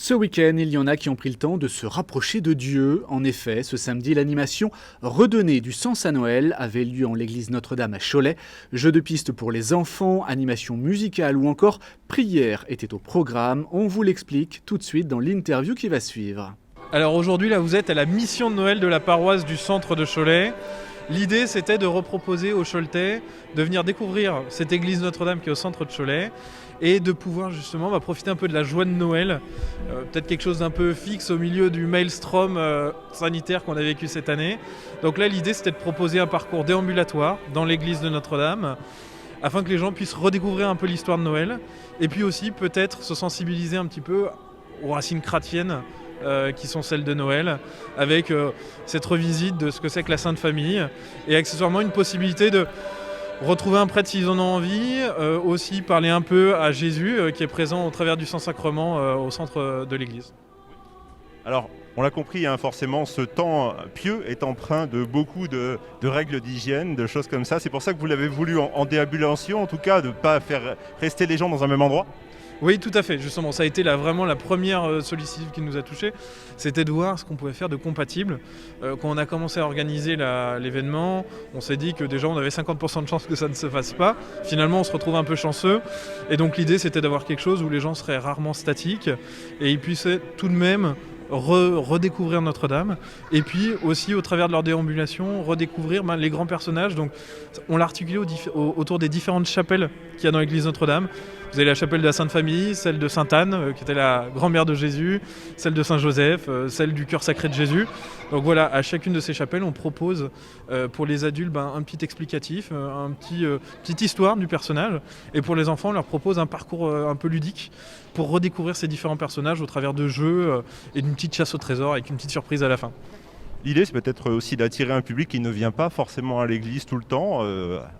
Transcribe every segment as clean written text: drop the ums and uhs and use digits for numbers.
Ce week-end, il y en a qui ont pris le temps de se rapprocher de Dieu. En effet, ce samedi, l'animation Redonner du sens à Noël avait lieu en l'église Notre-Dame à Cholet. Jeux de piste pour les enfants, animation musicale ou encore prière étaient au programme. On vous l'explique tout de suite dans l'interview qui va suivre. Alors aujourd'hui, là, vous êtes à la mission de Noël de la paroisse du centre de Cholet. L'idée, c'était de reproposer aux Choletais de venir découvrir cette église Notre-Dame qui est au centre de Cholet et de pouvoir justement profiter un peu de la joie de Noël, peut-être quelque chose d'un peu fixe au milieu du maelstrom sanitaire qu'on a vécu cette année. Donc là, l'idée, c'était de proposer un parcours déambulatoire dans l'église de Notre-Dame afin que les gens puissent redécouvrir un peu l'histoire de Noël et puis aussi peut-être se sensibiliser un petit peu aux racines chrétiennes qui sont celles de Noël, avec cette revisite de ce que c'est que la Sainte Famille, et accessoirement une possibilité de retrouver un prêtre s'ils en ont envie, aussi parler un peu à Jésus qui est présent au travers du Saint-Sacrement au centre de l'église. Alors, on l'a compris, forcément, ce temps pieux est empreint de beaucoup de règles d'hygiène, de choses comme ça. C'est pour ça que vous l'avez voulu en déambulation, en tout cas, de ne pas faire rester les gens dans un même endroit. Oui, tout à fait. Justement, ça a été vraiment la première sollicitation qui nous a touchés. C'était de voir ce qu'on pouvait faire de compatible. Quand on a commencé à organiser l'événement, on s'est dit que déjà on avait 50% de chances que ça ne se fasse pas. Finalement, on se retrouve un peu chanceux. Et donc l'idée, c'était d'avoir quelque chose où les gens seraient rarement statiques et ils puissaient tout de même redécouvrir Notre-Dame, et puis aussi au travers de leur déambulation redécouvrir les grands personnages. Donc on l'a articulé autour des différentes chapelles qu'il y a dans l'église Notre-Dame. Vous avez la chapelle de la Sainte Famille, celle de Sainte Anne qui était la grand-mère de Jésus, celle de Saint Joseph, celle du cœur sacré de Jésus. Donc voilà, à chacune de ces chapelles on propose pour les adultes un petit explicatif, petite histoire du personnage, et pour les enfants on leur propose un parcours un peu ludique pour redécouvrir ces différents personnages au travers de jeux et d'une petite chasse au trésor avec une petite surprise à la fin. L'idée, c'est peut-être aussi d'attirer un public qui ne vient pas forcément à l'église tout le temps,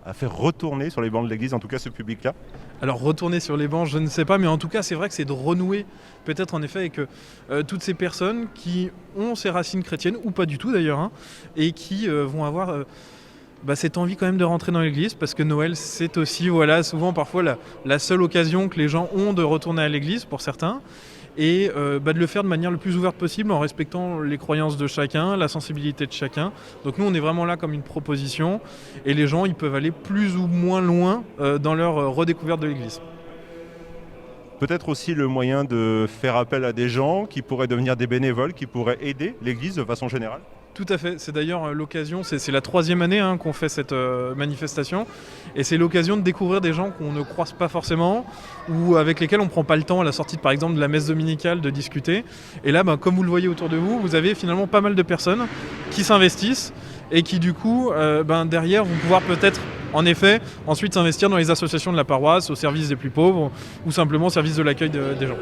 à faire retourner sur les bancs de l'église, en tout cas ce public-là. Alors retourner sur les bancs, je ne sais pas, mais en tout cas c'est vrai que c'est de renouer peut-être en effet avec toutes ces personnes qui ont ces racines chrétiennes, ou pas du tout d'ailleurs, et qui vont avoir cette envie quand même de rentrer dans l'église, parce que Noël c'est aussi souvent parfois la seule occasion que les gens ont de retourner à l'église pour certains. Et de le faire de manière le plus ouverte possible en respectant les croyances de chacun, la sensibilité de chacun. Donc nous on est vraiment là comme une proposition et les gens ils peuvent aller plus ou moins loin dans leur redécouverte de l'église. Peut-être aussi le moyen de faire appel à des gens qui pourraient devenir des bénévoles, qui pourraient aider l'église de façon générale. Tout à fait, c'est d'ailleurs l'occasion, c'est la 3e année qu'on fait cette manifestation, et c'est l'occasion de découvrir des gens qu'on ne croise pas forcément, ou avec lesquels on ne prend pas le temps à la sortie par exemple de la messe dominicale de discuter. Et là, comme vous le voyez autour de vous, vous avez finalement pas mal de personnes qui s'investissent, et qui du coup, derrière, vont pouvoir peut-être, en effet, ensuite s'investir dans les associations de la paroisse, au service des plus pauvres, ou simplement au service de l'accueil des gens.